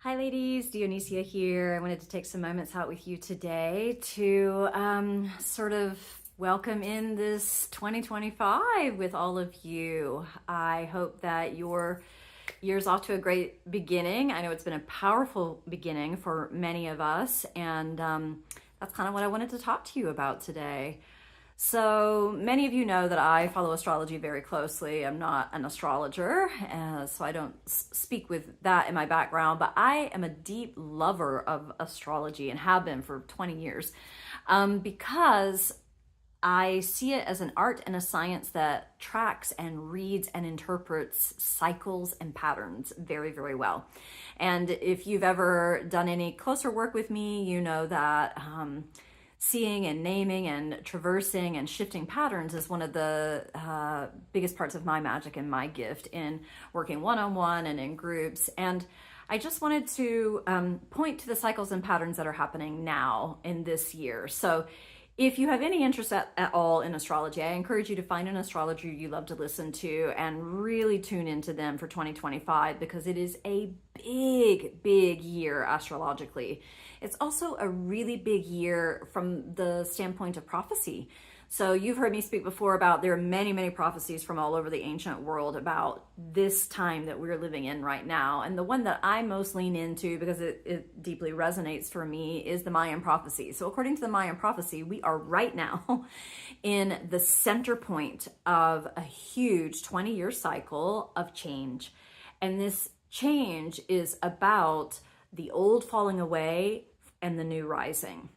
Hi ladies, Dionysia here. I wanted to take some moments out with you today to sort of welcome in this 2025 with all of you. I hope that your year's off to a great beginning. I know it's been a powerful beginning for many of us, and that's kind of what I wanted to talk to you about today. So many of you know that I follow astrology very closely. I'm not an astrologer, so I don't speak with that in my background, but I am a deep lover of astrology and have been for 20 years because I see it as an art and a science that tracks and reads and interprets cycles and patterns very, very well. And if you've ever done any closer work with me, you know that seeing and naming and traversing and shifting patterns is one of the biggest parts of my magic and my gift in working one-on-one and in groups. And I just wanted to point to the cycles and patterns that are happening now in this year. So if you have any interest at all in astrology, I encourage you to find an astrologer you love to listen to and really tune into them for 2025 because it is a big, big year astrologically. It's also a really big year from the standpoint of prophecy. So you've heard me speak before about there are many, many prophecies from all over the ancient world about this time that we're living in right now. And the one that I most lean into because it deeply resonates for me is the Mayan prophecy. So according to the Mayan prophecy, we are right now in the center point of a huge 20-year cycle of change. And this change is about the old falling away and the new rising.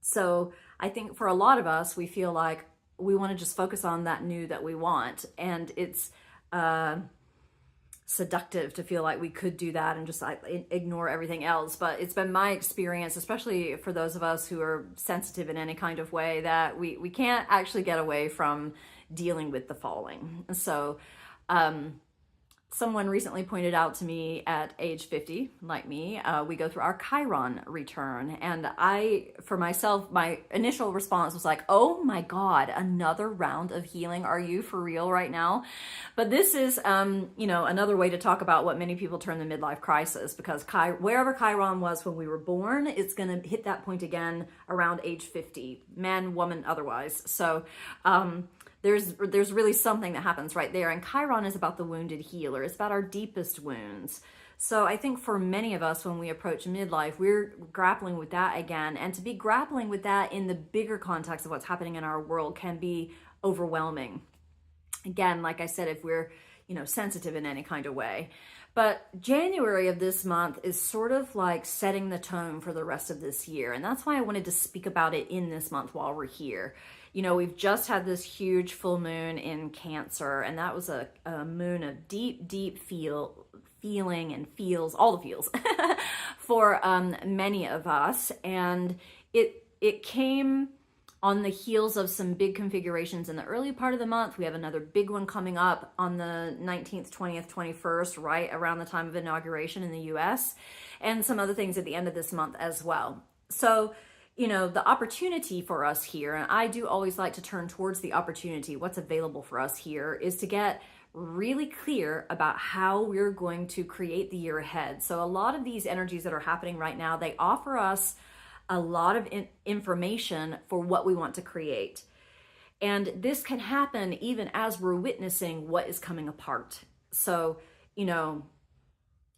So I think for a lot of us, we feel like we want to just focus on that new that we want. And it's seductive to feel like we could do that and just ignore everything else. But it's been my experience, especially for those of us who are sensitive in any kind of way, that we can't actually get away from dealing with the falling. So someone recently pointed out to me at age 50, like me, we go through our Chiron return. And for myself, my initial response was like, oh my God, another round of healing. Are you for real right now? But this is, another way to talk about what many people term the midlife crisis, because wherever Chiron was when we were born, it's going to hit that point again around age 50, man, woman, otherwise. So, there's really something that happens right there. And Chiron is about the wounded healer. It's about our deepest wounds. So I think for many of us, when we approach midlife, we're grappling with that again. And to be grappling with that in the bigger context of what's happening in our world can be overwhelming. Again, like I said, if we're, sensitive in any kind of way. But January of this month is sort of like setting the tone for the rest of this year. And that's why I wanted to speak about it in this month while we're here. We've just had this huge full moon in Cancer, and that was a moon of deep, deep feeling and feels, all the feels for many of us. And it came on the heels of some big configurations in the early part of the month. We have another big one coming up on the 19th, 20th, 21st, right around the time of inauguration in the US, and some other things at the end of this month as well. So, the opportunity for us here, and I do always like to turn towards the opportunity, what's available for us here, is to get really clear about how we're going to create the year ahead. So a lot of these energies that are happening right now, they offer us a lot of information for what we want to create. And this can happen even as we're witnessing what is coming apart. So,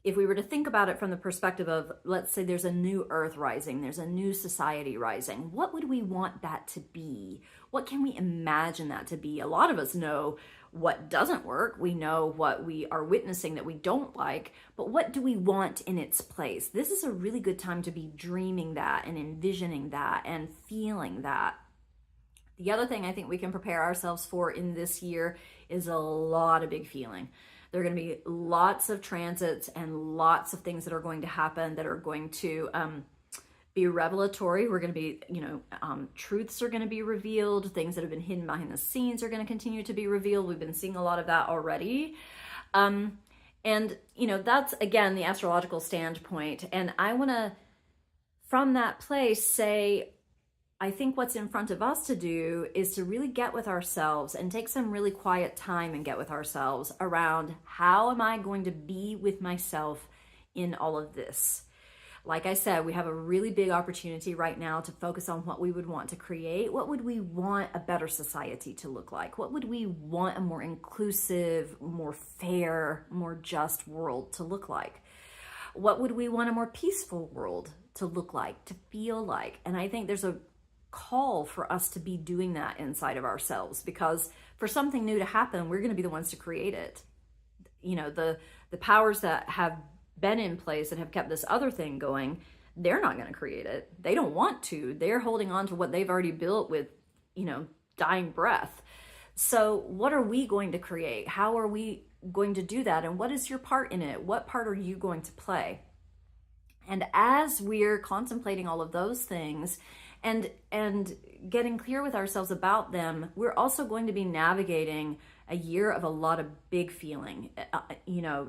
if we were to think about it from the perspective of, let's say there's a new earth rising, there's a new society rising, what would we want that to be? What can we imagine that to be? A lot of us know what doesn't work. We know what we are witnessing that we don't like, but what do we want in its place? This is a really good time to be dreaming that and envisioning that and feeling that. The other thing I think we can prepare ourselves for in this year is a lot of big feeling. There are going to be lots of transits and lots of things that are going to happen that are going to be revelatory. We're going to be, truths are going to be revealed. Things that have been hidden behind the scenes are going to continue to be revealed. We've been seeing a lot of that already. And, that's, again, the astrological standpoint. And I want to, from that place, say, I think what's in front of us to do is to really get with ourselves and take some really quiet time and get with ourselves around how am I going to be with myself in all of this. Like I said, we have a really big opportunity right now to focus on what we would want to create. What would we want a better society to look like? What would we want a more inclusive, more fair, more just world to look like? What would we want a more peaceful world to look like, to feel like? And I think there's a call for us to be doing that inside of ourselves, because for something new to happen, we're going to be the ones to create it. You know, the powers that have been in place and have kept this other thing going, they're not going to create it. They don't want to. They're holding on to what they've already built with, dying breath. So what are we going to create? How are we going to do that? And what is your part in it? What part are you going to play? And as we're contemplating all of those things and getting clear with ourselves about them, we're also going to be navigating a year of a lot of big feeling.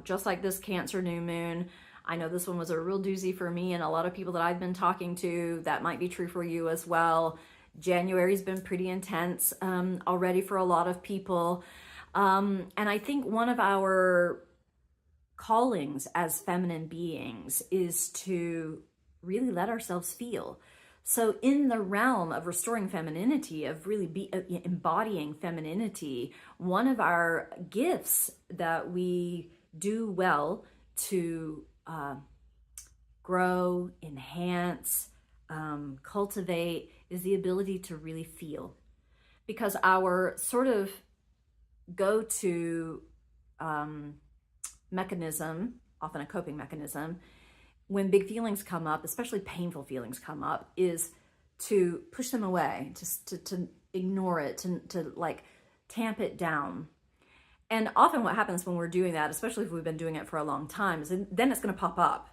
Just like this Cancer new moon, I know this one was a real doozy for me and a lot of people that I've been talking to. That might be true for you as well. January's been pretty intense already for a lot of people. And I think one of our callings as feminine beings is to really let ourselves feel. So in the realm of restoring femininity, of really embodying femininity, one of our gifts that we do well to grow, enhance, cultivate is the ability to really feel. Because our sort of go-to mechanism, often a coping mechanism, when big feelings come up, especially painful feelings come up, is to push them away, to ignore it, to like tamp it down. And often what happens when we're doing that, especially if we've been doing it for a long time, is then it's going to pop up.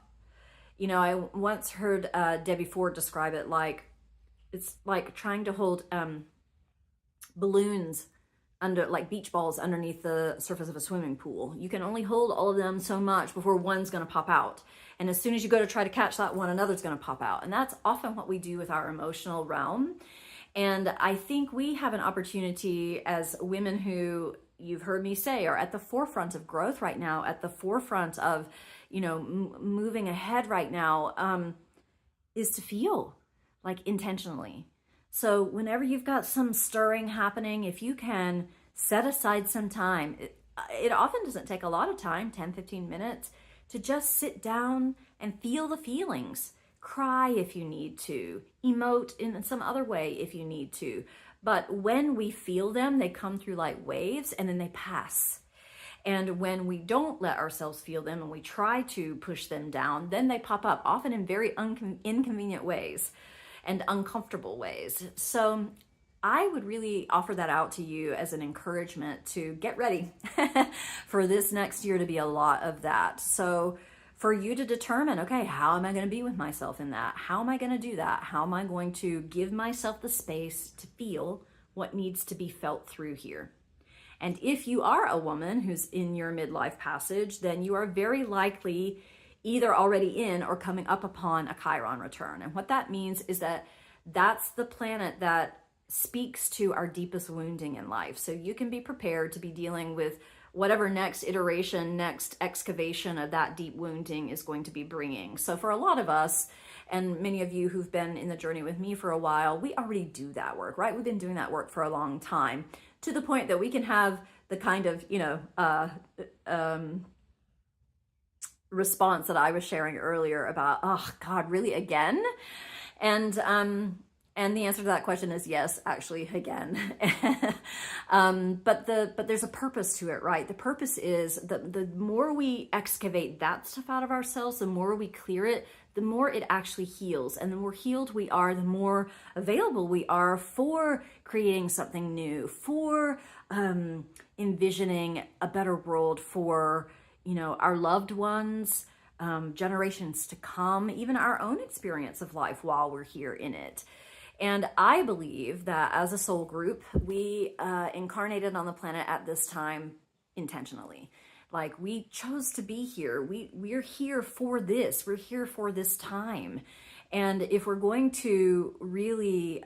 I once heard Debbie Ford describe it like, it's like trying to hold balloons under, like beach balls underneath the surface of a swimming pool. You can only hold all of them so much before one's going to pop out. And as soon as you go to try to catch that one, another's going to pop out. And that's often what we do with our emotional realm. And I think we have an opportunity as women who, you've heard me say, are at the forefront of growth right now, at the forefront of, moving ahead right now, is to feel like intentionally. So whenever you've got some stirring happening, if you can set aside some time, it often doesn't take a lot of time, 10, 15 minutes, to just sit down and feel the feelings. Cry if you need to, emote in some other way if you need to. But when we feel them, they come through like waves and then they pass. And when we don't let ourselves feel them and we try to push them down, then they pop up, often in very inconvenient ways and uncomfortable ways. So I would really offer that out to you as an encouragement to get ready for this next year to be a lot of that. So for you to determine, okay, how am I going to be with myself in that? How am I going to do that? How am I going to give myself the space to feel what needs to be felt through here? And if you are a woman who's in your midlife passage, then you are very likely either already in or coming up upon a Chiron return. And what that means is that that's the planet that speaks to our deepest wounding in life. So you can be prepared to be dealing with whatever next iteration, next excavation of that deep wounding is going to be bringing. So for a lot of us, and many of you who've been in the journey with me for a while, we already do that work, right? We've been doing that work for a long time, to the point that we can have the kind of, response that I was sharing earlier about, oh God, really again? And the answer to that question is yes, actually, again. But there's a purpose to it, right? The purpose is that the more we excavate that stuff out of ourselves, the more we clear it, the more it actually heals. And the more healed we are, the more available we are for creating something new, for envisioning a better world for, our loved ones, generations to come, even our own experience of life while we're here in it. And I believe that as a soul group, we incarnated on the planet at this time intentionally. Like, we chose to be here. We're here for this. We're here for this time. And if we're going to really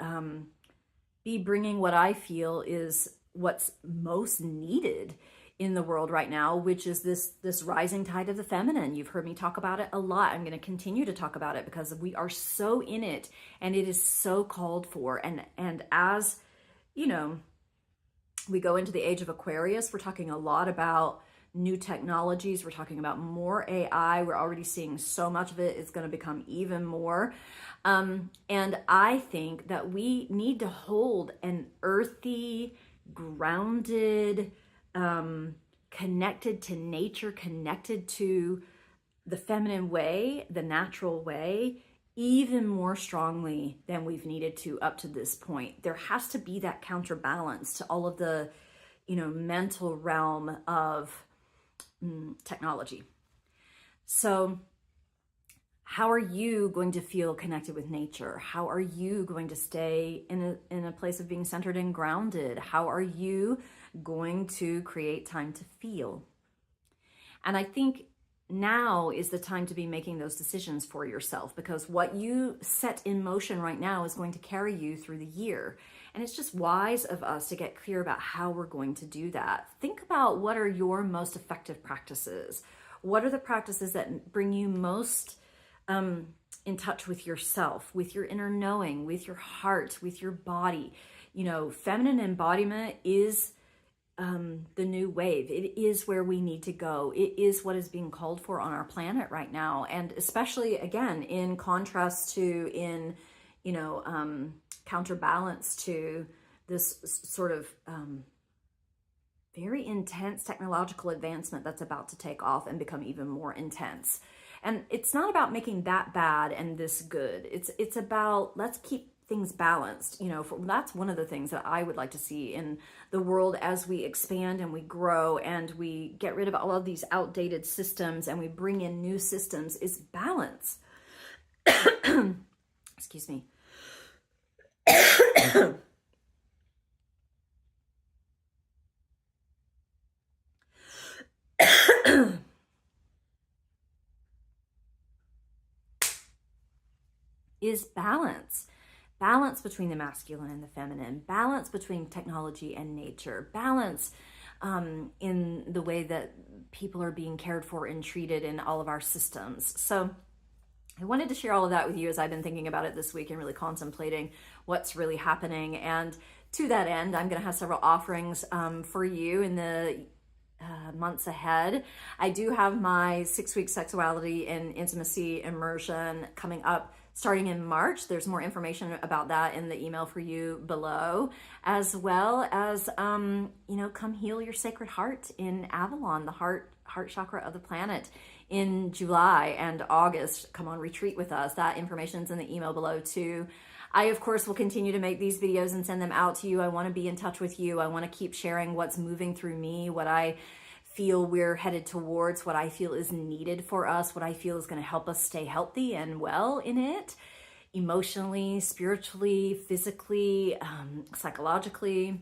be bringing what I feel is what's most needed in the world right now, which is this rising tide of the feminine. You've heard me talk about it a lot. I'm going to continue to talk about it because we are so in it, and it is so called for. And as you know, we go into the age of Aquarius, we're talking a lot about new technologies. We're talking about more AI. We're already seeing so much of it. It's going to become even more. And I think that we need to hold an earthy, grounded, connected to nature, connected to the feminine way, the natural way, even more strongly than we've needed to up to this point. There has to be that counterbalance to all of the, mental realm of technology. So how are you going to feel connected with nature? How are you going to stay in a place of being centered and grounded? How are you going to create time to feel? And I think now is the time to be making those decisions for yourself, because what you set in motion right now is going to carry you through the year. And it's just wise of us to get clear about how we're going to do that. Think about what are your most effective practices. What are the practices that bring you most in touch with yourself, with your inner knowing, with your heart, with your body? Feminine embodiment is the new wave. It is where we need to go. It is what is being called for on our planet right now. And especially, again, in contrast to, counterbalance to this sort of very intense technological advancement that's about to take off and become even more intense. And it's not about making that bad and this good. It's about, let's keep things balanced. That's one of the things that I would like to see in the world as we expand and we grow and we get rid of all of these outdated systems and we bring in new systems, is balance. Excuse me. Is balance between the masculine and the feminine, balance between technology and nature, balance in the way that people are being cared for and treated in all of our systems. So I wanted to share all of that with you as I've been thinking about it this week and really contemplating what's really happening. And to that end, I'm going to have several offerings for you in the months ahead. I do have my 6-week sexuality and intimacy immersion coming up starting in March. There's more information about that in the email for you below, as well as, come heal your sacred heart in Avalon, the heart chakra of the planet, in July and August. Come on, retreat with us. That information's in the email below too. I, of course, will continue to make these videos and send them out to you. I want to be in touch with you. I want to keep sharing what's moving through me, what I feel we're headed towards, what I feel is needed for us, what I feel is going to help us stay healthy and well in it, emotionally, spiritually, physically, psychologically.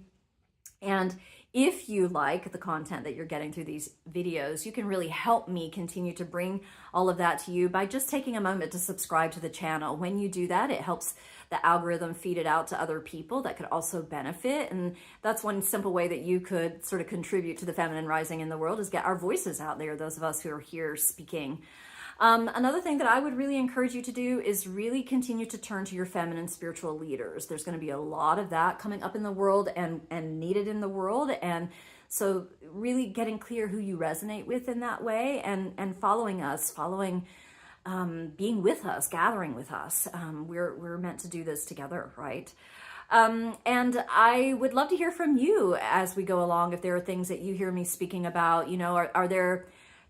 And if you like the content that you're getting through these videos, you can really help me continue to bring all of that to you by just taking a moment to subscribe to the channel. When you do that, it helps the algorithm feed it out to other people that could also benefit. And that's one simple way that you could sort of contribute to the feminine rising in the world, is get our voices out there, those of us who are here speaking. Another thing that I would really encourage you to do is really continue to turn to your feminine spiritual leaders. There's going to be a lot of that coming up in the world and needed in the world. And so really getting clear who you resonate with in that way, and following us, being with us, gathering with us. We're meant to do this together, right? And I would love to hear from you as we go along. If there are things that you hear me speaking about,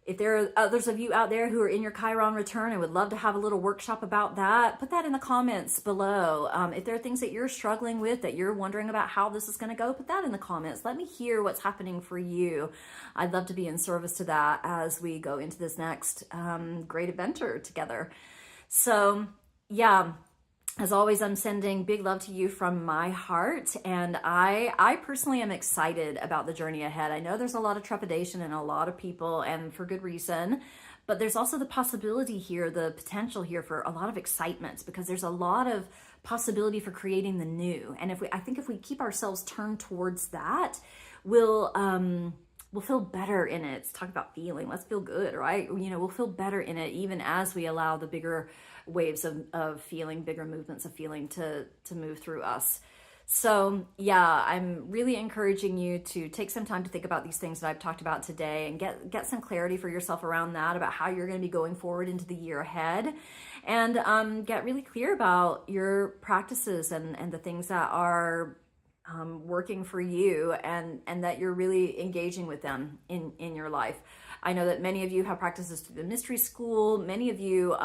if there are others of you out there who are in your Chiron return and would love to have a little workshop about that, put that in the comments below. If there are things that you're struggling with, that you're wondering about how this is going to go, put that in the comments. Let me hear what's happening for you. I'd love to be in service to that as we go into this next great adventure together. So, yeah. As always, I'm sending big love to you from my heart, and I personally am excited about the journey ahead. I know there's a lot of trepidation in a lot of people, and for good reason, but there's also the possibility here, the potential here for a lot of excitement, because there's a lot of possibility for creating the new. And I think if we keep ourselves turned towards that, we'll we'll feel better in it. Let's talk about feeling. Let's feel good, right? We'll feel better in it even as we allow the bigger waves of feeling, bigger movements of feeling to move through us. So yeah, I'm really encouraging you to take some time to think about these things that I've talked about today and get some clarity for yourself around that, about how you're going to be going forward into the year ahead, and get really clear about your practices and the things that are working for you, and that you're really engaging with them in your life. I know that many of you have practices through the mystery school. Many of you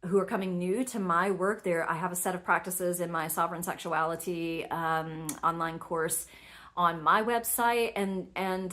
who are coming new to my work, I have a set of practices in my Sovereign Sexuality online course on my website, and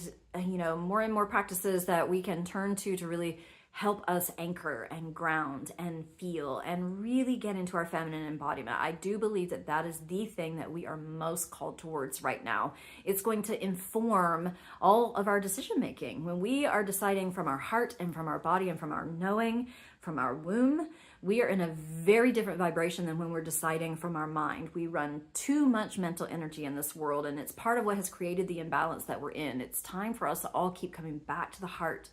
more and more practices that we can turn to really help us anchor and ground and feel and really get into our feminine embodiment. I do believe that that is the thing that we are most called towards right now. It's going to inform all of our decision making. When we are deciding from our heart and from our body and from our knowing, from our womb, we are in a very different vibration than when we're deciding from our mind. We run too much mental energy in this world, and it's part of what has created the imbalance that we're in. It's time for us to all keep coming back to the heart,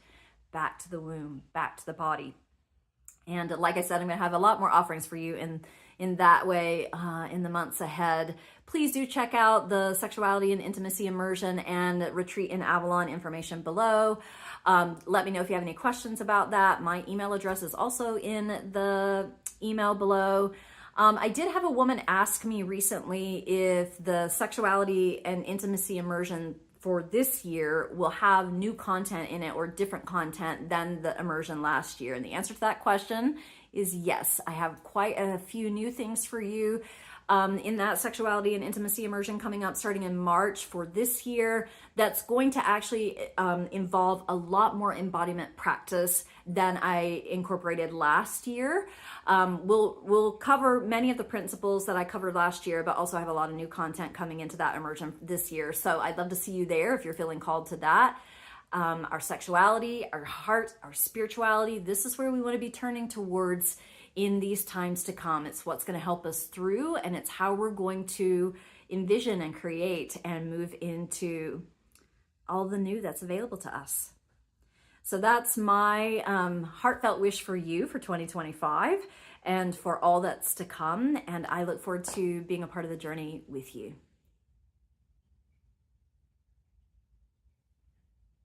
back to the womb, back to the body. And like I said, I'm going to have a lot more offerings for you in that way in the months ahead. Please do check out the Sexuality and Intimacy Immersion and Retreat in Avalon information below. Let me know if you have any questions about that. My email address is also in the email below. I did have a woman ask me recently if the Sexuality and Intimacy Immersion for this year will have new content in it or different content than the immersion last year. And the answer to that question is yes. I have quite a few new things for you in that Sexuality and Intimacy Immersion coming up starting in March for this year. That's going to actually involve a lot more embodiment practice than I incorporated last year. We'll cover many of the principles that I covered last year, but also have a lot of new content coming into that immersion this year. So I'd love to see you there if you're feeling called to that. Our sexuality, our heart, our spirituality, this is where we want to be turning towards in these times to come. It's what's going to help us through, and it's how we're going to envision and create and move into all the new that's available to us. So that's my heartfelt wish for you for 2025 and for all that's to come. And I look forward to being a part of the journey with you.